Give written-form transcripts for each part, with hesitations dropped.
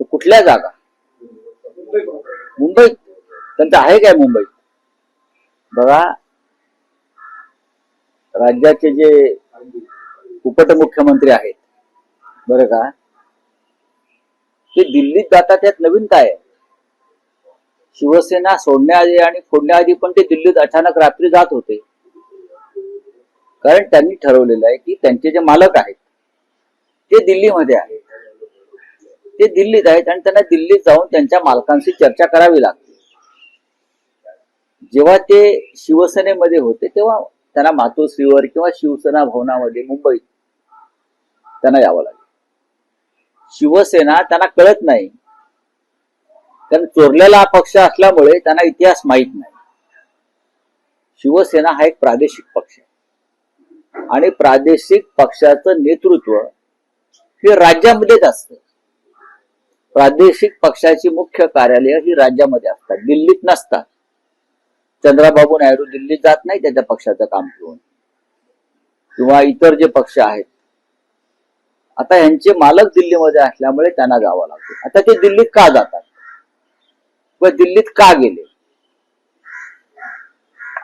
कुठल्या जागा? मुंबईत त्यांचं आहे काय? मुंबईत बघा, राज्याचे जे उपमुख्यमंत्री आहेत बरं का, ते दिल्लीत जातात. त्यात नवीन काय आहे? शिवसेना सोडण्याआधी आणि फोडण्याआधी पण ते दिल्लीत अचानक रात्री जात होते. कारण त्यांनी ठरवलेलं आहे की त्यांचे जे मालक आहेत ते दिल्लीमध्ये आहेत, ते दिल्लीत आहेत आणि त्यांना दिल्लीत जाऊन त्यांच्या मालकांशी चर्चा करावी लागते. जेव्हा ते शिवसेनेमध्ये होते तेव्हा त्यांना मातोश्रीवर किंवा शिवसेना भवनामध्ये मुंबईत त्यांना यावं लागेल. शिवसेना त्यांना कळत नाही, कारण चोरलेला पक्ष असल्यामुळे त्यांना इतिहास माहित नाही. शिवसेना हा एक प्रादेशिक पक्ष आहे आणि प्रादेशिक पक्षाचं नेतृत्व हे राज्यामध्येच असतं. प्रादेशिक पक्षाची मुख्य कार्यालय ही राज्यामध्ये असतात, दिल्लीत नसतात. चंद्राबाबू नायडू दिल्लीत जात नाही त्याच्या पक्षाचं काम घेऊन, किंवा इतर जे पक्ष आहेत. आता यांचे मालक दिल्लीमध्ये असल्यामुळे त्यांना जावं लागतं. आता ते दिल्लीत का जातात व दिल्लीत का गेले?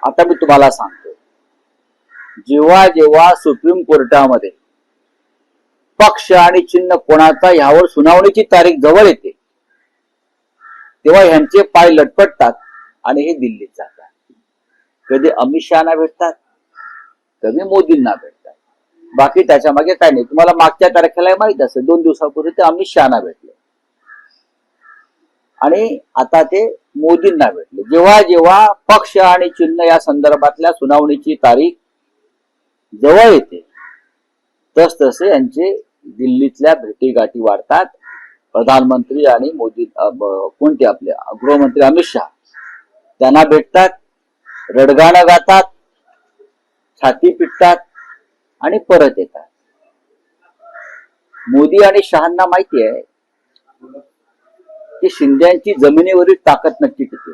आता मी तुम्हाला सांगतो. जेव्हा जेव्हा सुप्रीम कोर्टामध्ये पक्ष आणि चिन्ह कोणाचा ह्यावर सुनावणीची तारीख जवळ येते तेव्हा ह्यांचे पाय लटपटतात आणि हे दिल्लीत जातात. कधी अमित शहाना भेटतात, कधी मोदींना भेटतात. बाकी त्याच्या मागे काय नाही. तुम्हाला मागच्या तारखेला माहित असेल, 2 दिवसापूर्वी ते अमित शहाना भेटले आणि आता ते मोदींना भेटले. जेव्हा जेव्हा पक्ष आणि चिन्ह या संदर्भातल्या सुनावणीची तारीख जवळ येते तस तसे यांचे दिल्लीतल्या भेटीगाठी वाढतात. प्रधानमंत्री आणि मोदी कोणते आपले गृहमंत्री अमित शहा त्यांना भेटतात, रडगाणं गातात, छाती पिटतात आणि परत येतात. मोदी आणि शहांना माहिती आहे की शिंद्यांची जमिनीवरील ताकद नक्की किती.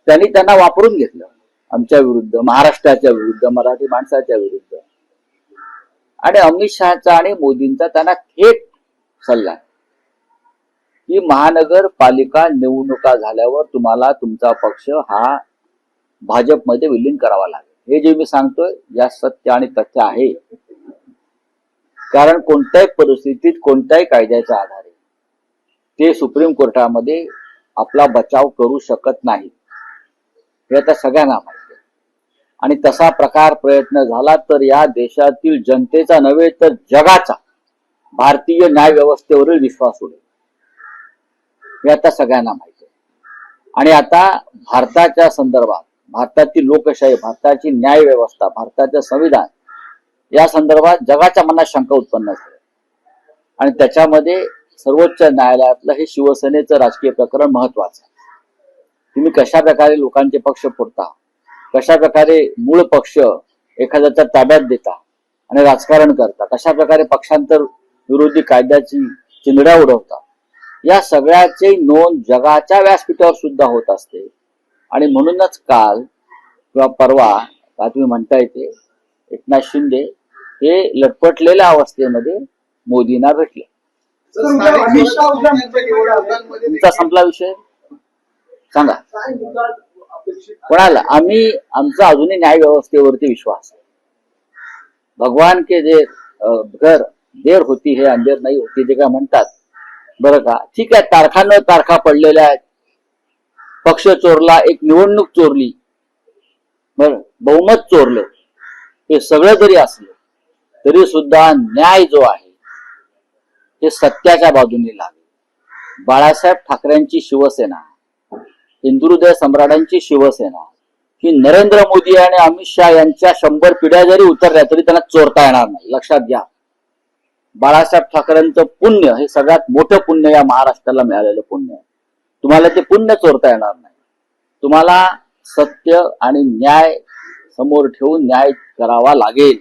त्यांनी त्यांना वापरून घेतलं आमच्या विरुद्ध, महाराष्ट्राच्या विरुद्ध, मराठी माणसाच्या विरुद्ध. आणि अमित शहाचा आणि मोदींचा त्यांना थेट सल्ला की महानगरपालिका निवडणुका झाल्यावर तुम्हाला तुमचा पक्ष हा भाजपमध्ये विलीन करावा लागेल. हे जे मी सांगतोय या सत्य आणि तथ्य आहे. कारण कोणत्याही परिस्थितीत कोणत्याही कायद्याच्या आधारे ते सुप्रीम कोर्टामध्ये आपला बचाव करू शकत नाही, हे आता सगळ्यांना माहिती आहे. आणि तसा प्रकार प्रयत्न झाला तर या देशातील जनतेचा नव्हे तर जगाचा भारतीय न्याय व्यवस्थेवरील विश्वास उडेल, हे आता सगळ्यांना माहिती आहे. आणि आता भारताच्या संदर्भात, भारतातील लोकशाही, भारताची न्याय व्यवस्था, भारताचे संविधान या संदर्भात जगाच्या मनात शंका उत्पन्न झाली. आणि त्याच्यामध्ये सर्वोच्च न्यायालयातलं हे शिवसेनेचं राजकीय प्रकरण महत्वाचं आहे. तुम्ही कशा प्रकारे लोकांचे पक्ष फोडता, कशा प्रकारे मूळ पक्ष एखाद्याच्या ताब्यात देता आणि राजकारण करता, कशा प्रकारे पक्षांतर विरोधी कायद्याची चिंधड्या उडवता, या सगळ्याची नोंद जगाच्या व्यासपीठावर सुद्धा होत असते. आणि म्हणूनच काल किंवा परवा तुम्ही म्हणता येते एकनाथ शिंदे हे लटपटलेल्या अवस्थेमध्ये मोदींना भेटले. तुमचा संपला विषय? सांगा कोणाला? आम्ही आमचा अजूनही न्याय व्यवस्थेवरती विश्वास आहे. भगवान के घर देर होती है अंधेर नाही होती, जे काय म्हणतात बरं का. ठीक आहे, तारखा न तारखा पडलेल्या आहेत. पक्ष चोरला, एक निवडणूक चोरली, बरं बहुमत चोरलं, हे सगळं जरी असलं तरी सुद्धा न्याय जो आहे हे सत्याच्या बाजूने लागेल. बाळासाहेब ठाकरेंची शिवसेना, हिंदुहृदय सम्राटांची शिवसेना ही नरेंद्र मोदी आणि अमित शहा यांच्या 100 पिढ्या जरी उतरल्या तरी त्यांना चोरता येणार नाही. लक्षात घ्या. बाळासाहेब ठाकरेंचं पुण्य हे सगळ्यात मोठं पुण्य या महाराष्ट्राला मिळालेलं पुण्य आहे. तुम्हाला ते पुण्य चोरता येणार नाही. तुम्हाला सत्य आणि न्याय समोर ठेवून न्याय करावा लागेल.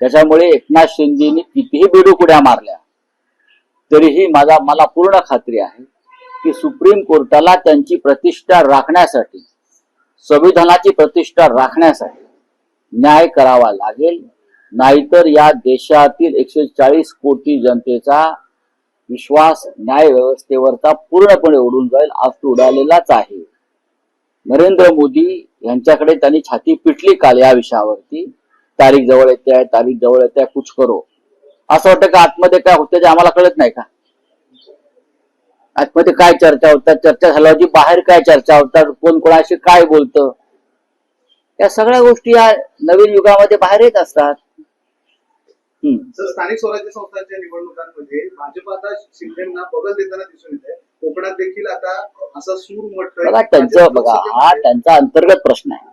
त्याच्यामुळे एकनाथ शिंदेनी कितीही बेडूकुड्या मारल्या तरीही मला पूर्ण खात्री आहे की सुप्रीम कोर्टाला त्यांची प्रतिष्ठा राखण्यासाठी, संविधानाची प्रतिष्ठा राखण्यासाठी न्याय करावा लागेल. नाहीतर या देशातील 140 कोटी जनतेचा विश्वास न्याय व्यवस्थेवरचा पूर्णपणे उडून जाईल. आज तो उडालेलाच आहे. नरेंद्र मोदी यांच्याकडे त्यांनी छाती पिटली काल या विषयावरती. तारीख जवळ येते आहे, तारीख जवळ येते आहे, कुछ करो. असं वाटतं का आतमध्ये काय होतं ते आम्हाला कळत नाही का? आतमध्ये काय चर्चा होतात, चर्चा झाल्यावरती बाहेर काय चर्चा होतात, कोण कोणाशी काय बोलतं, या सगळ्या गोष्टी या नवीन युगामध्ये बाहेर येत असतात. स्थानिक स्वराज्य संस्थांच्या निवडणुकांमध्ये भाजप आता शिंदेना बगल देताना दिसून येत आहे. कोकणात देखील आता असा सूर उमटतोय. बघा त्यांचं, बघा हा त्यांचा अंतर्गत प्रश्न आहे.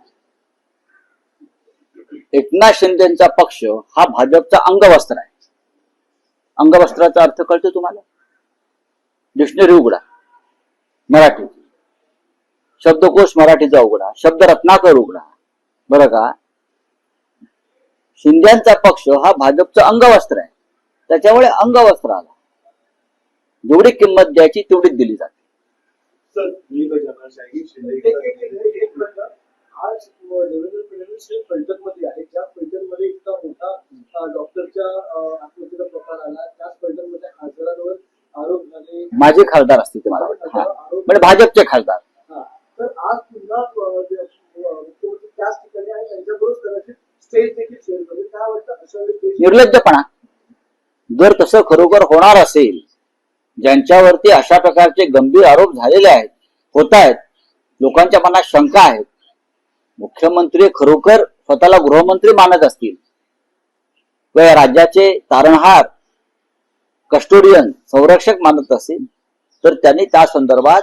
एकनाथ शिंदेचा पक्ष हा भाजपचा अंगवस्त्र आहे. अंगवस्त्राचा अर्थ कळतो तुम्हाला? डिक्शनरी उघडा मराठी, शब्दकोश मराठीचा उघडा, शब्द रत्नाकर उघडा, बरं का? शिंदेचा पक्ष हा भाजपचं अंगवस्त्र आहे. त्याच्यामुळे अंगवस्त्राला जेवढी किंमत द्यायची तेवढीच दिली जाते. सर मी काय सांगणार आहे की शिंदे आज देवेंद्र फडणवीस हे फलटणमध्ये आहे. ज्या फलटणमध्ये इतका मोठा डॉक्टरच्या आत्महत्येचा प्रकार आला, त्याच फलटणमध्ये खासदारांवर आरोप झाले. माझे खासदार असतील ते मला वाटतं, म्हणजे भाजपचे खासदार. तर आज पुन्हा मुख्यमंत्री त्याच ठिकाणी आहे, त्यांच्याबरोबर कदाचित स्टेज देखील शेअर करेल. काय वाटतं अशा वेळी निर्लज्जपणा. जर तसं खरोखर होणार असेल, ज्यांच्यावरती अशा प्रकारचे गंभीर आरोप झालेले आहेत, होत आहेत, लोकांच्या मनात शंका आहेत, मुख्यमंत्री खरोखर स्वतःला गृहमंत्री मानत असतील व या राज्याचे तारणहार, कस्टोडियन, संरक्षक मानत असतील, तर त्यांनी त्या संदर्भात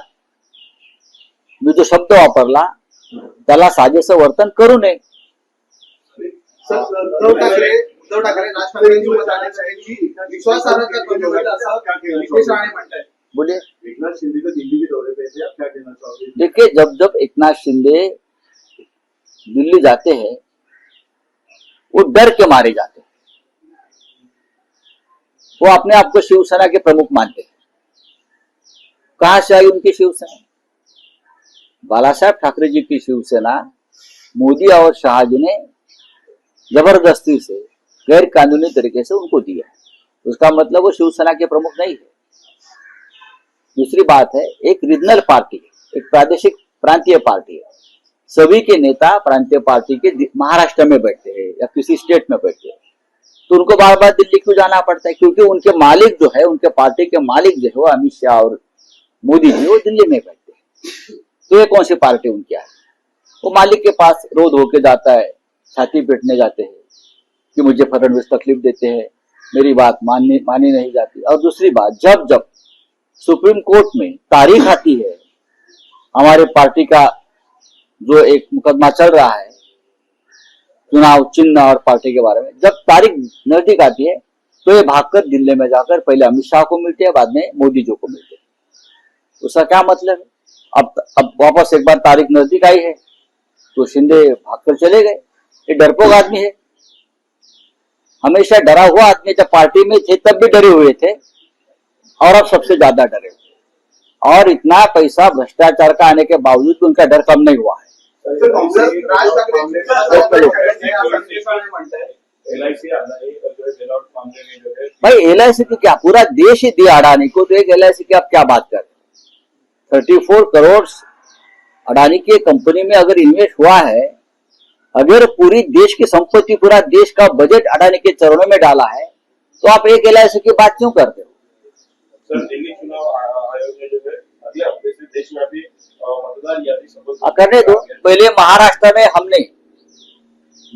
मी जो शब्द वापरला त्याला साजेसं वर्तन करू नये. उद्धव ठाकरे राज ठाकरेंची मत आलेच आहे की विश्वासार्हता कमी होईल असं नितेश राणे म्हणतायत. बोलिए. एकनाथ शिंदे को दिल्ली के दौरे पे थे, आप क्या कहना चाहोगे? देखिए, जब जब एकनाथ शिंदे दिल्ली जाते हैं वो डर के मारे जाते हैं. वो अपने आप को शिवसेना के प्रमुख मानते हैं. कहां से आई उनकी शिवसेना? बाला साहब ठाकरे जी की शिवसेना मोदी और शाह जी ने जबरदस्ती से गैर कानूनी तरीके से उनको दिया है. उसका मतलब वो शिवसेना के प्रमुख नहीं है. दूसरी बात है, एक रीजनल पार्टी, एक प्रादेशिक प्रांतीय पार्टी है. सभी के नेता प्रांतीय पार्टी के महाराष्ट्र में बैठते हैं या किसी स्टेट में बैठते हैं, तो उनको बार बार दिल्ली क्यों जाना पड़ता है? क्योंकि उनके मालिक जो है, उनके पार्टी के मालिक जो है वो अमित शाह और मोदी जी, वो दिल्ली में बैठते हैं. तो ये कौन सी पार्टी उनकी है? वो मालिक के पास रोज होके जाता है, छाती पीटने जाते हैं कि मुझे फडणवीस तकलीफ देते हैं, मेरी बात मानी नहीं जाती. और दूसरी बात, जब जब सुप्रीम कोर्ट में तारीख आती है, हमारे पार्टी का जो एक मुकदमा चल रहा है चुनाव चिन्ह और पार्टी के बारे में, जब तारीख नजदीक आती है तो ये भागकर दिल्ली में जाकर पहले अमित शाह को मिलते हैं, बाद में मोदी जी को मिलते हैं. उसका क्या मतलब है? अब वापस एक बार तारीख नजदीक आई है तो शिंदे भागकर चले गए. ये डरपोक आदमी है, हमेशा डरा हुआ आदमी. जब पार्टी में थे तब भी डरे हुए थे और अब सबसे ज्यादा डरे हुए. और इतना पैसा भ्रष्टाचार का आने के बावजूद उनका डर कम नहीं हुआ है. भाई LIC की क्या, पूरा देश ही दिया अडानी को, तो एक LIC की आप क्या बात कर रहे? 34 करोड़ अडानी की कंपनी में अगर इन्वेस्ट हुआ है, अगर पूरी देश की संपत्ति, पूरा देश का बजट अडानी के चरणों में डाला है, तो आप एक LIC की बात क्यों करते हो? सर, दिल्ली चुनाव आयोग ने जो है अगले हफ्ते से देशव्यापी मतदार यादी करने दो. पहले महाराष्ट्र में हमने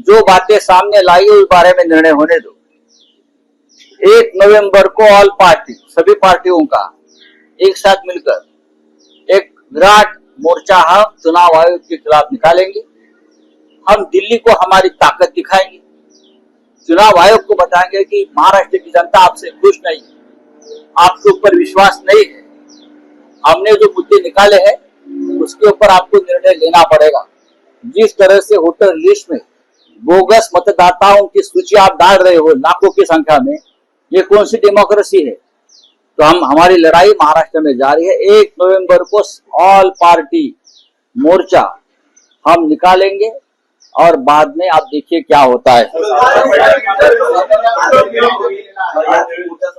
जो बातें सामने लाई उस बारे में निर्णय होने दो. 1 नवंबर को ऑल पार्टी, सभी पार्टियों का एक साथ मिलकर एक विराट मोर्चा हम चुनाव आयोग के खिलाफ निकालेंगे. हम दिल्ली को हमारी ताकत दिखाएंगे, चुनाव आयोग को बताएंगे कि महाराष्ट्र की जनता आपसे खुश नहीं है, आपके ऊपर विश्वास नहीं है, हमने जो मुद्दे निकाले हैं उसके ऊपर आपको निर्णय लेना पड़ेगा. जिस तरह से वोटर लिस्ट में बोगस मतदाताओं की सूची आप डाल रहे हो लाखों की संख्या में, ये कौन सी डेमोक्रेसी है? तो हमारी लड़ाई महाराष्ट्र में जारी है. 1 नवंबर को ऑल पार्टी मोर्चा हम निकालेंगे और बाद में आप देखिए क्या होता है.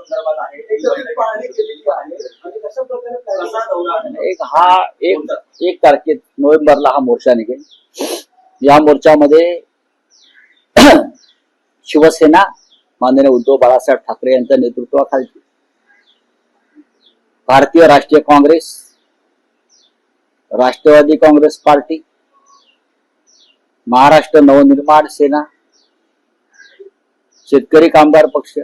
संदर्भात आहे प्रकारे काय एक तारखेत नोव्हेंबरला हा मोर्चा निघेल. या मोर्चामध्ये शिवसेना माननीय उद्धव बाळासाहेब ठाकरे यांच्या नेतृत्वाखाली, भारतीय राष्ट्रीय काँग्रेस, राष्ट्रवादी काँग्रेस पार्टी, महाराष्ट्र नवनिर्माण सेना, शेतकरी कामगार पक्ष,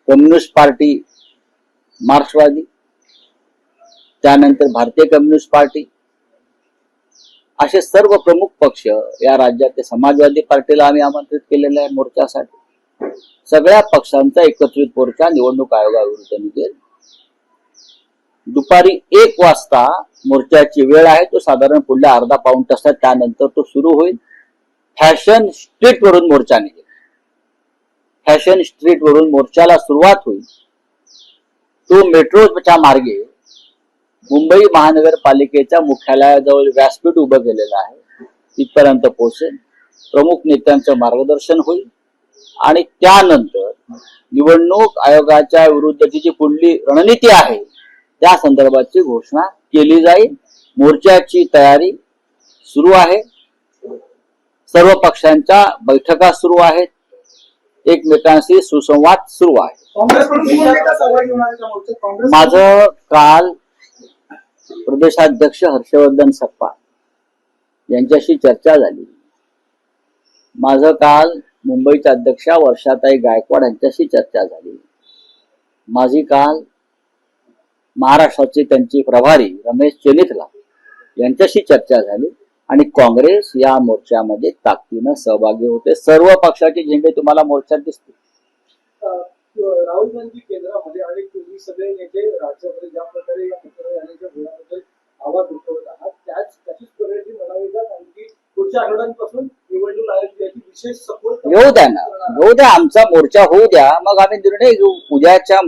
कम्युनिस्ट पार्टी मार्क्सवादी, त्यानंतर भारतीय कम्युनिस्ट पार्टी, असे सर्व प्रमुख पक्ष, या राज्यातील समाजवादी पार्टीला आम्ही आमंत्रित केलेलं आहे मोर्चासाठी. सगळ्या पक्षांचा एकत्रित मोर्चा निवडणूक आयोगाविरुद्ध निघेल. दुपारी 1 वाजता मोर्चाची वेळ आहे. तो साधारण पुढल्या अर्धा पाऊण तासात त्यानंतर तो सुरू होईल. फॅशन स्ट्रीट वरून मोर्चा निघेल. फॅशन स्ट्रीट वरून मोर्चाला सुरुवात होईल. तो मेट्रोच्या मार्गे मुंबई महानगरपालिकेच्या मुख्यालयाजवळ व्यासपीठ उभं केलेलं आहे, तिथपर्यंत पोहोचेल. प्रमुख नेत्यांचं मार्गदर्शन होईल आणि त्यानंतर निवडणूक आयोगाच्या विरुद्धची जी पुढली रणनीती आहे त्या संदर्भाची घोषणा केली जाईल. मोर्चाची तयारी सुरू आहे. सर्व पक्षांच्या बैठका सुरू आहेत. एकमेकांशी सुसंवाद सुरू आहे. माझं काल प्रदेशाध्यक्ष हर्षवर्धन सपकाळ यांच्याशी चर्चा झाली. माझं काल मुंबईच्या अध्यक्षा वर्षाताई गायकवाड यांच्याशी चर्चा झाली. माझी काल महाराष्ट्राचे त्यांचे प्रभारी रमेश चेनिथला यांच्याशी चर्चा झाली आणि काँग्रेस या मोर्चामध्ये ताकदीनं सहभागी होते. सर्व पक्षाचे झेंडे तुम्हाला मोर्चात दिसतील. राहुल गांधी केंद्रामध्ये आणि तुम्ही सगळे नेते राज्यामध्ये ज्या प्रकारे या मंत्रालयाच्या घोळ्याबद्दल आवाज उठवत आहात, त्याचीच परिणती म्हणावी का? कारण की पुढच्या आठवड्यांपासून निवडणूक आयोग याची विशेष सपोर्ट येऊ द्या ना, येऊ द्या, आमचा मोर्चा होऊ द्या, मग आम्ही निर्णय घेऊ. उद्याच्या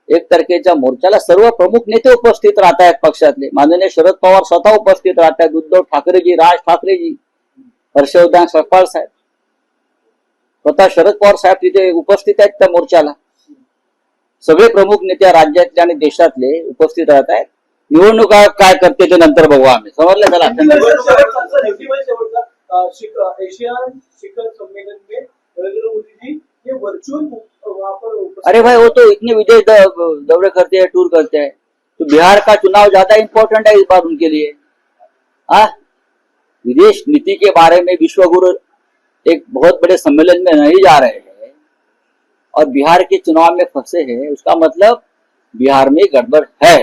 1 तारखेच्या मोर्चाला सर्व प्रमुख नेते उपस्थित राहत आहेत. पक्षातले माननीय शरद पवार स्वतः उपस्थित राहत आहेत, उद्धव ठाकरेजी, राज ठाकरेजी, हर्षवर्धन सपकाळ साहेब, स्वतः शरद पवार साहेब तिथे उपस्थित आहेत त्या मोर्चाला. सगळे प्रमुख नेते राज्यातले आणि देशातले उपस्थित राहत आहेत. निवडणूक आयोग काय करते ते नंतर बघू आम्ही. समजलं चला. एशियन शिखर सम्मेलन में नरेंद्र मोदी जी ये वर्चुअल वहां पर, अरे भाई वो तो इतने विदेश दौरे करते हैं, टूर करते हैं, तो बिहार का चुनाव ज्यादा इंपॉर्टेंट है इस बार उनके लिए. विदेश नीति के बारे में विश्वगुरु एक बहुत बड़े सम्मेलन में नहीं जा रहे हैं और बिहार के चुनाव में फंसे हैं, उसका मतलब बिहार में गड़बड़ है.